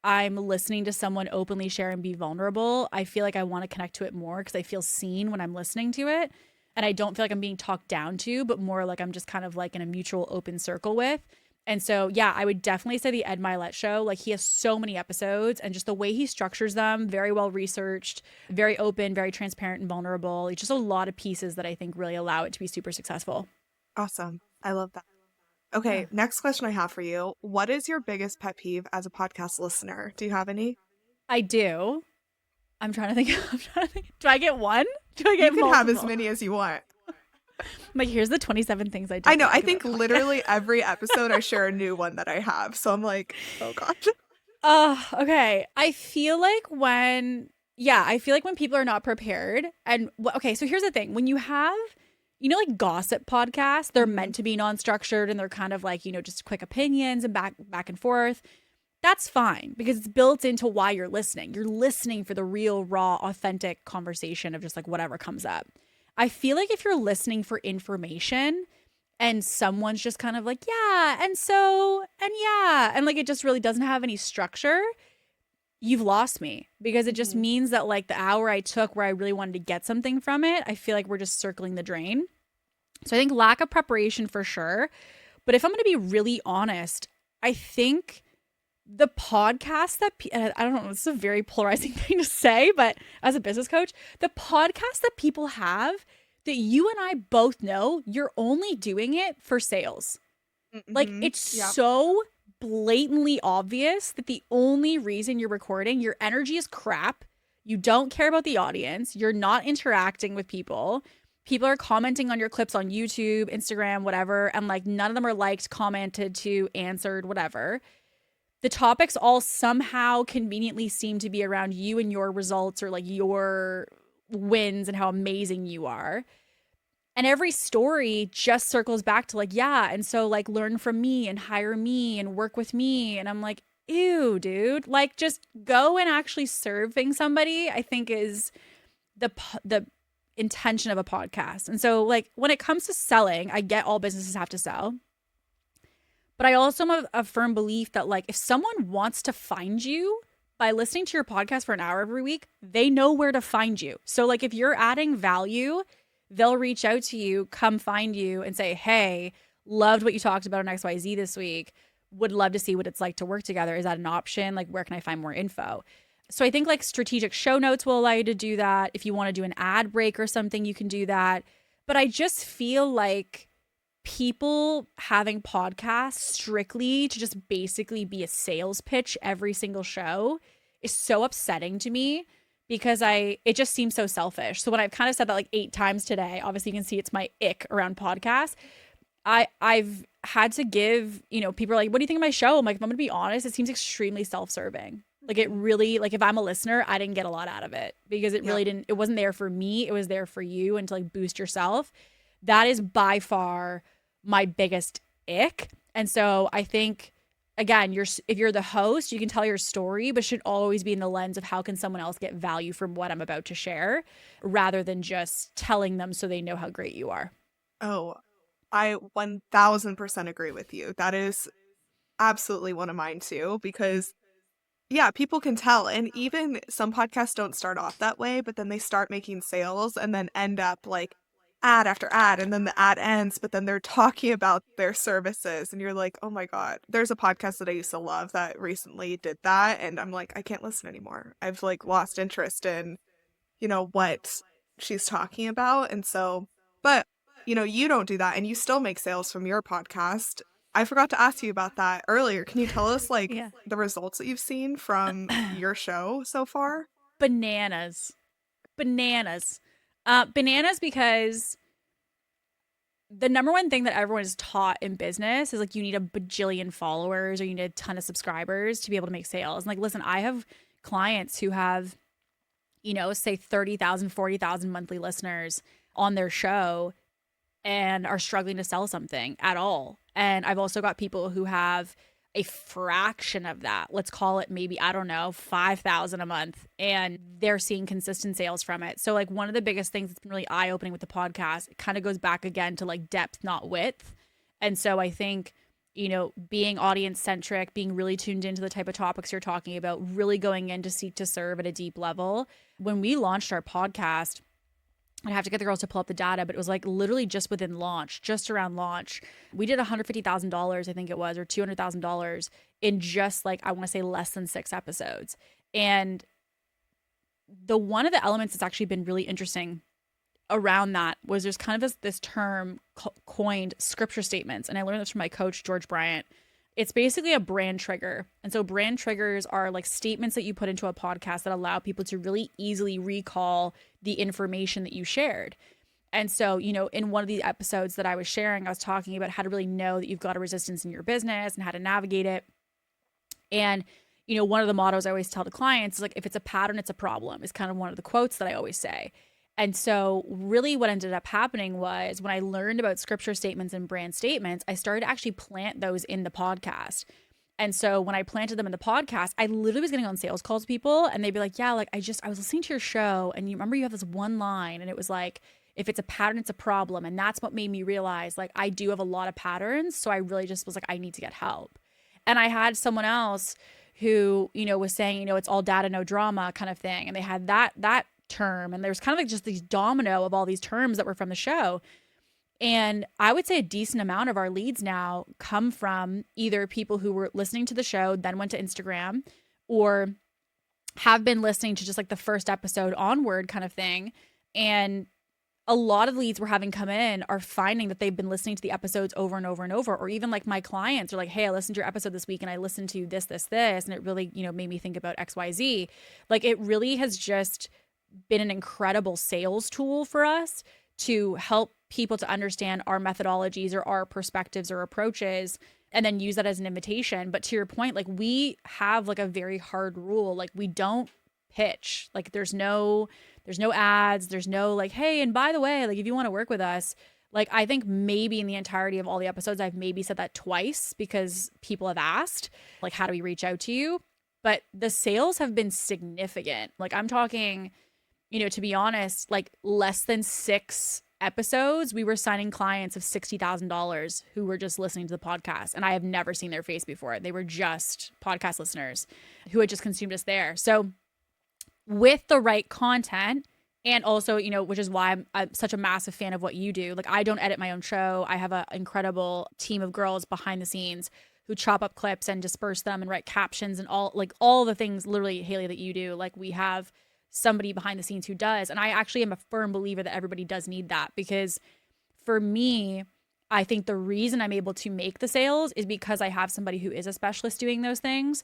I'm listening to someone openly share and be vulnerable, I feel like I want to connect to it more because I feel seen when I'm listening to it. And I don't feel like I'm being talked down to, but more like I'm just kind of like in a mutual open circle with. And so, yeah, I would definitely say the Ed Milet show. Like he has so many episodes and just the way he structures them, very well researched, very open, very transparent and vulnerable. It's just a lot of pieces that I think really allow it to be super successful. Awesome. I love that. Okay, next question I have for you. What is your biggest pet peeve as a podcast listener? Do you have any? I do. I'm trying to think. Do I get one? Do I get You can multiple? have as many as you want. I'm like, here's the 27 things I do. I know. I think literally every episode I share a new one that I have. So I'm like, oh gosh. Okay. I feel like when people are not prepared and okay, so here's the thing. When you have like gossip podcasts, they're meant to be non-structured and they're kind of like, just quick opinions and back and forth. That's fine because it's built into why you're listening. You're listening for the real, raw, authentic conversation of just like whatever comes up. I feel like if you're listening for information and someone's just kind of like, yeah, and so, and yeah, and like it just really doesn't have any structure, you've lost me because it just means that like the hour I took where I really wanted to get something from it, I feel like we're just circling the drain. So I think lack of preparation for sure. But if I'm going to be really honest, I think the podcast that, I don't know, this is a very polarizing thing to say, but as a business coach, the podcast that people have that you and I both know, you're only doing it for sales. Like it's so blatantly obvious that the only reason you're recording, your energy is crap. You don't care about the audience. You're not interacting with people. People are commenting on your clips on YouTube, Instagram, whatever, and like none of them are liked, commented to, answered, whatever. The topics all somehow conveniently seem to be around you and your results or like your wins and how amazing you are. And every story just circles back to like, yeah, and so like learn from me and hire me and work with me. And I'm like, ew, dude, like just go and actually serving somebody, I think is the intention of a podcast. And so like when it comes to selling, I get all businesses have to sell. But I also have a firm belief that like if someone wants to find you by listening to your podcast for an hour every week, they know where to find you. So like if you're adding value, they'll reach out to you, come find you and say, hey, loved what you talked about on XYZ this week. Would love to see what it's like to work together. Is that an option? Like, where can I find more info? So I think like strategic show notes will allow you to do that. If you want to do an ad break or something, you can do that. But I just feel like people having podcasts strictly to just basically be a sales pitch every single show is so upsetting to me. Because it just seems so selfish. So when I've kind of said that like 8 times today, obviously you can see it's my ick around podcasts. I've had to give, people are like, what do you think of my show? I'm like, if I'm going to be honest, it seems extremely self-serving. Like it really, like if I'm a listener, I didn't get a lot out of it because it really it wasn't there for me. It was there for you and to like boost yourself. That is by far my biggest ick. And so I think, again, if you're the host, you can tell your story, but should always be in the lens of how can someone else get value from what I'm about to share rather than just telling them so they know how great you are. Oh, I 1000% agree with you. That is absolutely one of mine too, because yeah, people can tell. And even some podcasts don't start off that way, but then they start making sales and then end up like ad after ad, and then the ad ends, but then they're talking about their services and you're like, oh my God. There's a podcast that I used to love that recently did that, and I'm like, I can't listen anymore. I've like lost interest in what she's talking about. And so, but you don't do that and you still make sales from your podcast. I forgot to ask you about that earlier. Can you tell us like the results that you've seen from your show so far? Bananas because the number one thing that everyone is taught in business is like you need a bajillion followers or you need a ton of subscribers to be able to make sales. And like, listen, I have clients who have, say 30,000, 40,000 monthly listeners on their show and are struggling to sell something at all. And I've also got people who have a fraction of that. Let's call it maybe, I don't know, 5,000 a month. And they're seeing consistent sales from it. So like one of the biggest things that's been really eye-opening with the podcast, it kind of goes back again to like depth, not width. And so I think, being audience centric, being really tuned into the type of topics you're talking about, really going in to seek to serve at a deep level. When we launched our podcast, I have to get the girls to pull up the data, but it was like literally just within launch, just around launch, we did $150,000, I think it was, or $200,000 in just like, I want to say less than 6 episodes. And one of the elements that's actually been really interesting around that was there's kind of this term coined scripture statements. And I learned this from my coach, George Bryant. It's basically a brand trigger. And so brand triggers are like statements that you put into a podcast that allow people to really easily recall the information that you shared. And so, in one of the episodes that I was sharing, I was talking about how to really know that you've got a resistance in your business and how to navigate it. And, one of the mottos I always tell the clients is like, if it's a pattern, it's a problem, is kind of one of the quotes that I always say. And so really what ended up happening was when I learned about scripture statements and brand statements, I started to actually plant those in the podcast. And so when I planted them in the podcast, I literally was getting on sales calls with people and they'd be like, yeah, like I was listening to your show and you remember you have this one line and it was like, if it's a pattern, it's a problem. And that's what made me realize like I do have a lot of patterns. So I really just was like, I need to get help. And I had someone else who, was saying, it's all data, no drama kind of thing. And they had that term. And there's kind of like just these domino of all these terms that were from the show. And I would say a decent amount of our leads now come from either people who were listening to the show, then went to Instagram, or have been listening to just like the first episode onward kind of thing. And a lot of leads we're having come in are finding that they've been listening to the episodes over and over and over, or even like my clients are like, hey, I listened to your episode this week and I listened to this, and it really, made me think about XYZ. Like it really has just been an incredible sales tool for us to help people to understand our methodologies or our perspectives or approaches and then use that as an invitation. But to your point, like we have like a very hard rule. Like we don't pitch. Like there's no ads, there's no like, hey, and by the way, like if you want to work with us, like I think maybe in the entirety of all the episodes, I've maybe said that twice because people have asked, like, how do we reach out to you? But the sales have been significant. Like I'm talking, to be honest, like less than 6 episodes, we were signing clients of $60,000 who were just listening to the podcast. And I have never seen their face before. They were just podcast listeners who had just consumed us there. So with the right content, and also, which is why I'm such a massive fan of what you do. Like I don't edit my own show. I have an incredible team of girls behind the scenes who chop up clips and disperse them and write captions and all the things literally, Haley, that you do. Like we have somebody behind the scenes who does. And I actually am a firm believer that everybody does need that, because for me, I think the reason I'm able to make the sales is because I have somebody who is a specialist doing those things.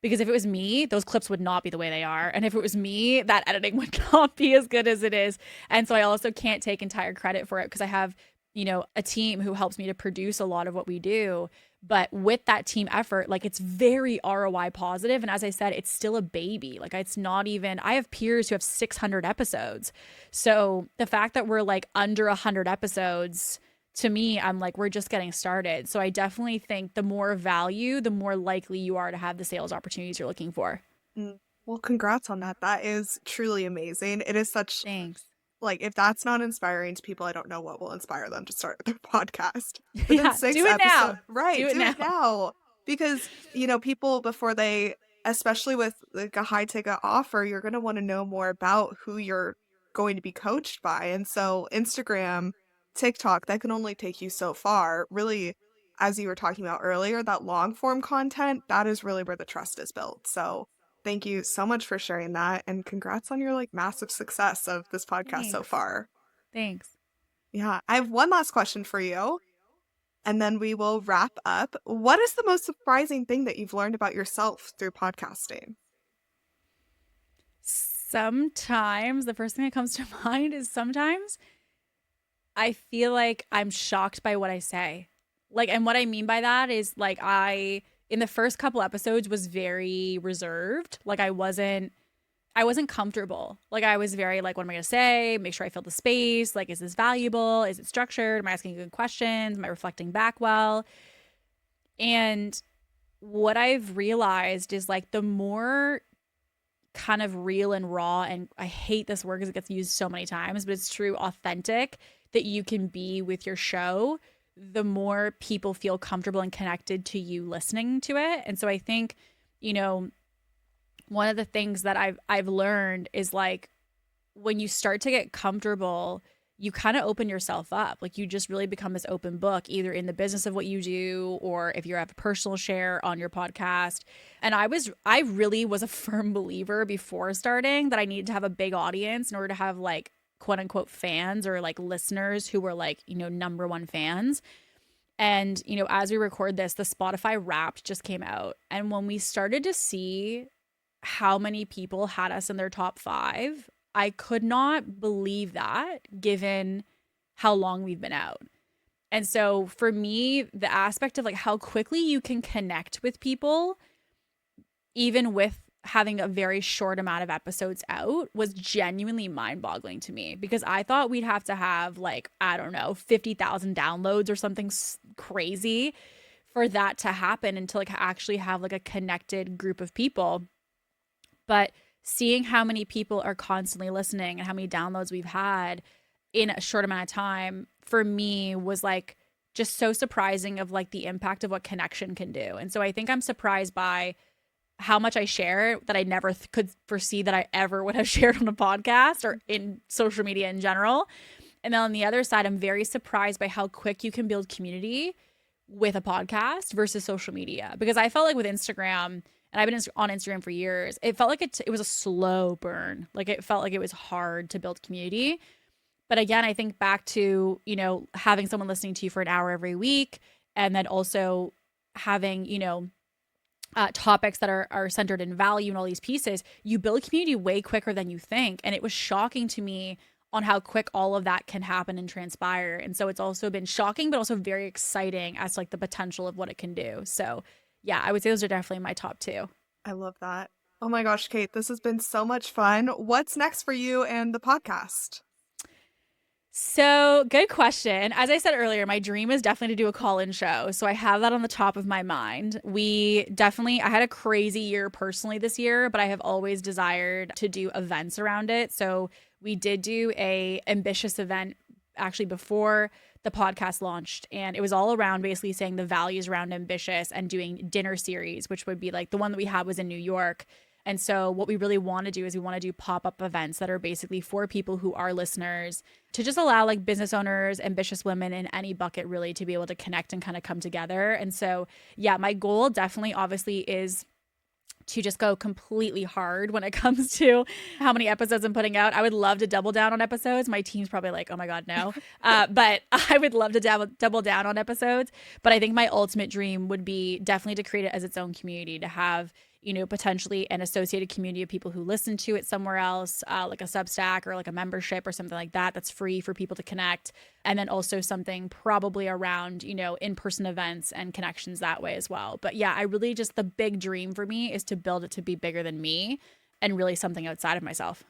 Because if it was me, those clips would not be the way they are. And if it was me, that editing would not be as good as it is. And so I also can't take entire credit for it because I have, a team who helps me to produce a lot of what we do. But with that team effort, like it's very ROI positive. And as I said, it's still a baby. Like it's not even, I have peers who have 600 episodes. So the fact that we're like under 100 episodes, to me, I'm like, we're just getting started. So I definitely think the more value, the more likely you are to have the sales opportunities you're looking for. Well, congrats on that. That is truly amazing. It is such, Thanks. like, if that's not inspiring to people, I don't know what will inspire them to start their podcast. Yeah, do it now. Right, do it now. Because, people before they, especially with like a high ticket offer, you're going to want to know more about who you're going to be coached by. And so Instagram, TikTok, that can only take you so far. Really, as you were talking about earlier, that long form content, that is really where the trust is built. So thank you so much for sharing that, and congrats on your like massive success of this podcast so far. Thanks. Yeah, I have one last question for you, and then we will wrap up. What is the most surprising thing that you've learned about yourself through podcasting? Sometimes the first thing that comes to mind is sometimes I feel like I'm shocked by what I say. Like, and what I mean by that is like in the first couple episodes was very reserved. Like I wasn't comfortable. Like I was very like, what am I going to say? Make sure I fill the space. Like, is this valuable? Is it structured? Am I asking good questions? Am I reflecting back well? And what I've realized is like the more kind of real and raw, and I hate this word because it gets used so many times, but it's true, authentic that you can be with your show, the more people feel comfortable and connected to you listening to it. And so I think, one of the things that I've learned is like when you start to get comfortable, you kind of open yourself up. Like you just really become this open book, either in the business of what you do or if you have a personal share on your podcast. And I really was a firm believer before starting that I needed to have a big audience in order to have like quote unquote fans or like listeners who were like, number one fans. And, as we record this, the Spotify Wrapped just came out. And when we started to see how many people had us in their top 5, I could not believe that given how long we've been out. And so for me, the aspect of like how quickly you can connect with people, even with having a very short amount of episodes out, was genuinely mind-boggling to me, because I thought we'd have to have like, I don't know, 50,000 downloads or something crazy for that to happen, and to like actually have like a connected group of people. But seeing how many people are constantly listening and how many downloads we've had in a short amount of time, for me was like just so surprising of like the impact of what connection can do. And so I think I'm surprised by how much I share that I never could foresee that I ever would have shared on a podcast or in social media in general. And then on the other side, I'm very surprised by how quick you can build community with a podcast versus social media. Because I felt like with Instagram, and I've been on Instagram for years, it felt like it was a slow burn. Like it felt like it was hard to build community. But again, I think back to, having someone listening to you for an hour every week, and then also having, topics that are centered in value and all these pieces, you build community way quicker than you think. And it was shocking to me on how quick all of that can happen and transpire. And so it's also been shocking, but also very exciting as like the potential of what it can do. So yeah, I would say those are definitely my top two. I love that. Oh my gosh, Kate, this has been so much fun. What's next for you and the podcast? So, good question. As I said earlier, my dream is definitely to do a call-in show. So I have that on the top of my mind. I had a crazy year personally this year, but I have always desired to do events around it. So we did do a ambitious event actually before the podcast launched, and it was all around basically saying the values around ambitious and doing dinner series, which would be like the one that we had was in New York. And so what we really want to do is we want to do pop-up events that are basically for people who are listeners, to just allow like business owners, ambitious women in any bucket really to be able to connect and kind of come together. And so, yeah, my goal definitely obviously is to just go completely hard when it comes to how many episodes I'm putting out. I would love to double down on episodes. My team's probably like, oh my God, no. But I would love to double down on episodes. But I think my ultimate dream would be definitely to create it as its own community, to have, potentially an associated community of people who listen to it somewhere else, like a Substack or like a membership or something like that, that's free for people to connect. And then also something probably around, in-person events and connections that way as well. But yeah, I really just, the big dream for me is to build it to be bigger than me and really something outside of myself.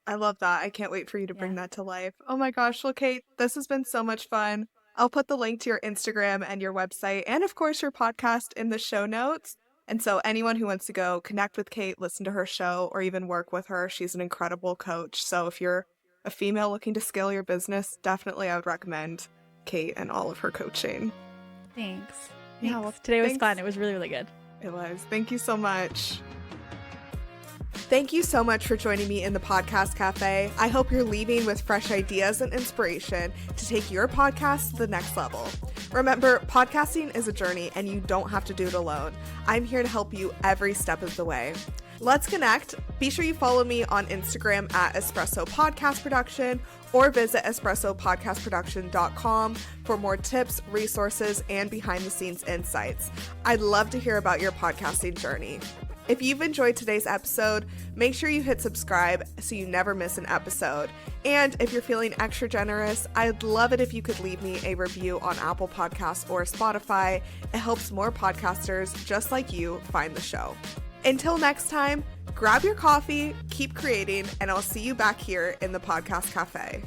I love that. I can't wait for you to bring that to life. Oh my gosh. Well, Kate, this has been so much fun. I'll put the link to your Instagram and your website and of course your podcast in the show notes. And so anyone who wants to go connect with Kate, listen to her show, or even work with her, she's an incredible coach. So if you're a female looking to scale your business, definitely I would recommend Kate and all of her coaching. Thanks. Yeah, well, today was fun. It was really, really good. It was. Thank you so much. Thank you so much for joining me in the Podcast Cafe. I hope you're leaving with fresh ideas and inspiration to take your podcast to the next level. Remember, podcasting is a journey and you don't have to do it alone. I'm here to help you every step of the way. Let's connect. Be sure you follow me on Instagram at Espresso Podcast Production or visit espressopodcastproduction.com for more tips, resources, and behind the scenes insights. I'd love to hear about your podcasting journey. If you've enjoyed today's episode, make sure you hit subscribe so you never miss an episode. And if you're feeling extra generous, I'd love it if you could leave me a review on Apple Podcasts or Spotify. It helps more podcasters just like you find the show. Until next time, grab your coffee, keep creating, and I'll see you back here in the Podcast Cafe.